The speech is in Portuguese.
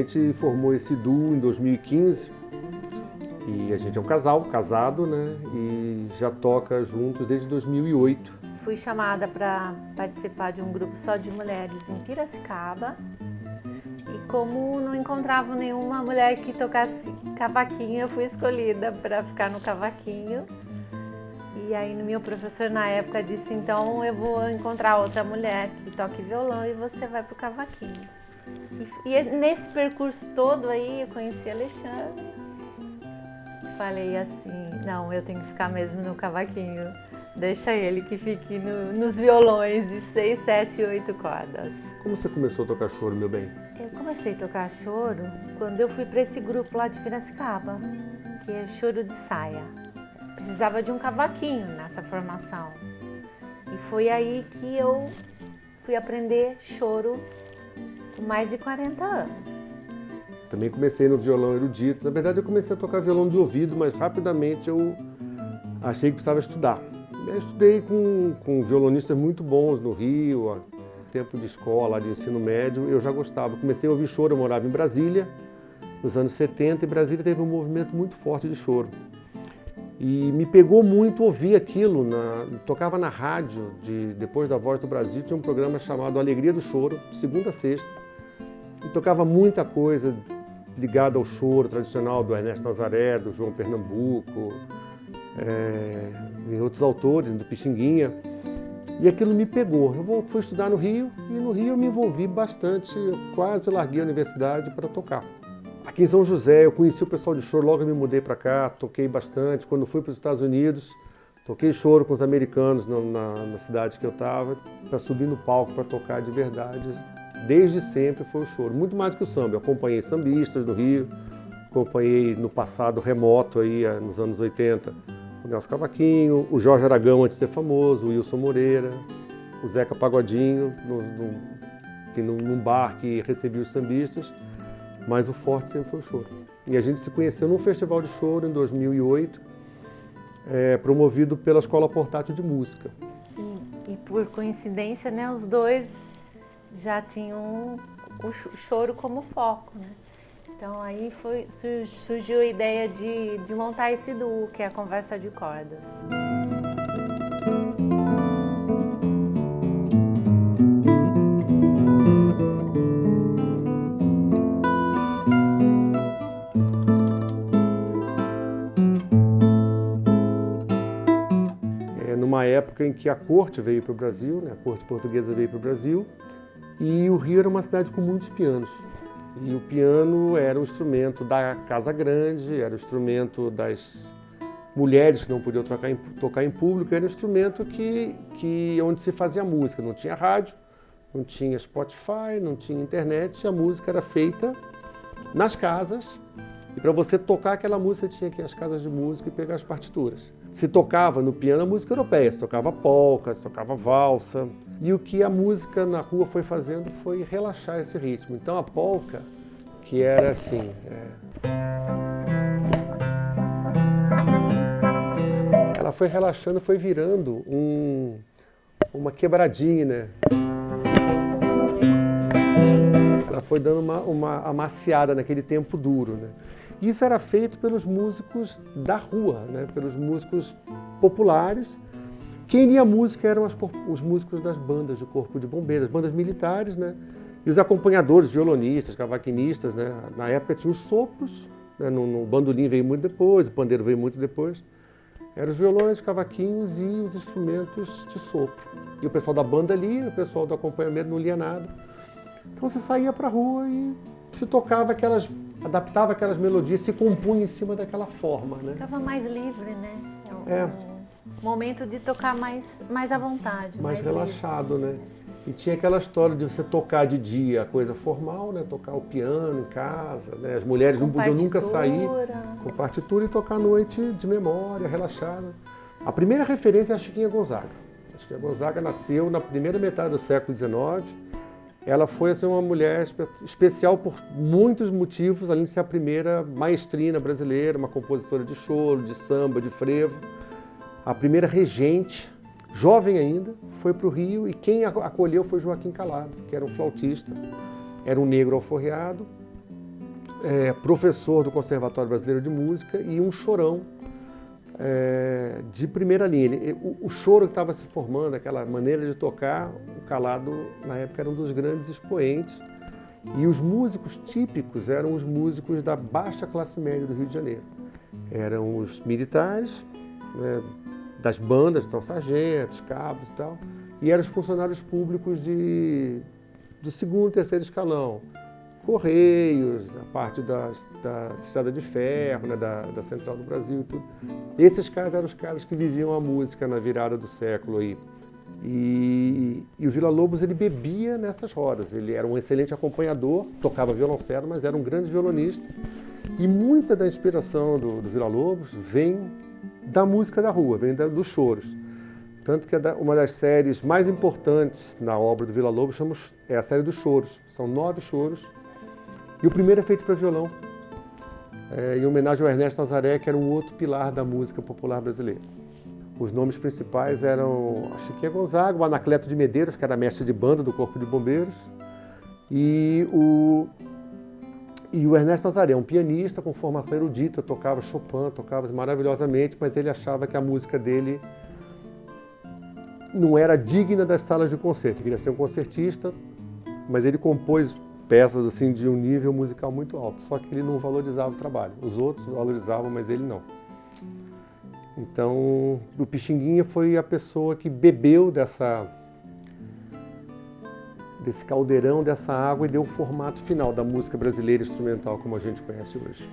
gente formou esse duo em 2015 e a gente é um casal, casado, né? E já toca juntos desde 2008. Fui chamada para participar de um grupo só de mulheres em Piracicaba. E como não encontrava nenhuma mulher que tocasse cavaquinho, eu fui escolhida para ficar no cavaquinho. E aí meu professor na época disse, então eu vou encontrar outra mulher que toque violão e você vai pro cavaquinho. E nesse percurso todo aí eu conheci Alexandre. Falei assim, não, eu tenho que ficar mesmo no cavaquinho. Deixa ele que fique nos violões de 6, 7 e 8 cordas. Como você começou a tocar choro, meu bem? Eu comecei a tocar choro quando eu fui para esse grupo lá de Piracicaba, que é choro de saia. Precisava de um cavaquinho nessa formação. E foi aí que eu fui aprender choro com mais de 40 anos. Também comecei no violão erudito. Na verdade, eu comecei a tocar violão de ouvido, mas rapidamente eu achei que precisava estudar. Eu estudei com violonistas muito bons no Rio, tempo de escola, de ensino médio, eu já gostava. Comecei a ouvir choro, eu morava em Brasília, nos anos 70, e Brasília teve um movimento muito forte de choro. E me pegou muito ouvir aquilo, tocava na rádio, depois da Voz do Brasil, tinha um programa chamado Alegria do Choro, de segunda a sexta, e tocava muita coisa ligada ao choro tradicional do Ernesto Nazaré, do João Pernambuco, e outros autores, do Pixinguinha. E aquilo me pegou. Eu fui estudar no Rio e no Rio eu me envolvi bastante, eu quase larguei a universidade para tocar. Aqui em São José eu conheci o pessoal de choro, logo eu me mudei para cá, toquei bastante. Quando fui para os Estados Unidos, toquei choro com os americanos na cidade que eu estava, para subir no palco para tocar de verdade. Desde sempre foi o choro, muito mais do que o samba. Eu acompanhei sambistas do Rio, acompanhei no passado remoto, aí, nos anos 80, o Nelson Cavaquinho, o Jorge Aragão antes de ser famoso, o Wilson Moreira, o Zeca Pagodinho, num bar que recebia os sambistas, mas o forte sempre foi o choro. E a gente se conheceu num festival de choro em 2008, promovido pela Escola Portátil de Música. E por coincidência, né, os dois já tinham o choro como foco, né? Então aí surgiu a ideia de montar esse duo, que é a Conversa de Cordas. Numa época em que a corte veio para o Brasil, né, a corte portuguesa veio para o Brasil, e o Rio era uma cidade com muitos pianos. E o piano era um instrumento da casa grande, era um instrumento das mulheres que não podiam tocar em público, era um instrumento onde se fazia música. Não tinha rádio, não tinha Spotify, não tinha internet, a música era feita nas casas. E para você tocar aquela música, você tinha que ir às casas de música e pegar as partituras. Se tocava no piano a música europeia, se tocava polca, se tocava valsa. E o que a música na rua foi fazendo foi relaxar esse ritmo. Então a polca, que era assim... ela foi relaxando, foi virando uma quebradinha, né? Ela foi dando uma amaciada naquele tempo duro, né? Isso era feito pelos músicos da rua, né? Pelos músicos populares. Quem lia música eram os músicos das bandas de corpo de bombeiros, bandas militares, né? E os acompanhadores, violonistas, cavaquinistas, né? Na época tinha os sopros, né? No bandolim veio muito depois, o pandeiro veio muito depois. Eram os violões, os cavaquinhos e os instrumentos de sopro. E o pessoal da banda lia, o pessoal do acompanhamento não lia nada. Então você saía para a rua e se tocava adaptava aquelas melodias, se compunha em cima daquela forma, né? Ficava mais livre, né? Um momento de tocar mais à vontade. Mais relaxado, livre, né? E tinha aquela história de você tocar de dia, coisa formal, né? Tocar o piano em casa, né? As mulheres não podiam nunca sair com partitura e tocar à noite de memória, relaxada. A primeira referência é a Chiquinha Gonzaga. A Chiquinha Gonzaga nasceu na primeira metade do século XIX. Ela foi assim, uma mulher especial por muitos motivos, além de ser a primeira maestrina brasileira, uma compositora de choro, de samba, de frevo. A primeira regente, jovem ainda, foi para o Rio e quem a acolheu foi Joaquim Calado, que era um flautista, era um negro alforreado professor do Conservatório Brasileiro de Música e um chorão de primeira linha. O choro que estava se formando, aquela maneira de tocar, o Calado, na época, era um dos grandes expoentes. E os músicos típicos eram os músicos da baixa classe média do Rio de Janeiro. Eram os militares, né, das bandas, então sargentos, cabos e tal, e eram os funcionários públicos do segundo e terceiro escalão. Correios, a parte da Estrada de Ferro, né, da Central do Brasil e tudo. Esses caras eram os caras que viviam a música na virada do século aí. E o Villa-Lobos, ele bebia nessas rodas. Ele era um excelente acompanhador, tocava violoncelo, mas era um grande violonista. E muita da inspiração do Villa-Lobos vem da música da rua, vem dos choros. Tanto que uma das séries mais importantes na obra do Villa-Lobos é a série dos choros. São 9 choros. E o primeiro é feito para violão, em homenagem ao Ernesto Nazaré, que era um outro pilar da música popular brasileira. Os nomes principais eram a Chiquinha Gonzaga, o Anacleto de Medeiros, que era mestre de banda do Corpo de Bombeiros, e o Ernesto Nazaré, um pianista com formação erudita, tocava Chopin, tocava maravilhosamente, mas ele achava que a música dele não era digna das salas de concerto. Ele queria ser um concertista, mas ele compôs peças assim de um nível musical muito alto, só que ele não valorizava o trabalho. Os outros valorizavam, mas ele não. Então, o Pixinguinha foi a pessoa que bebeu desse caldeirão, dessa água, e deu o formato final da música brasileira instrumental como a gente conhece hoje.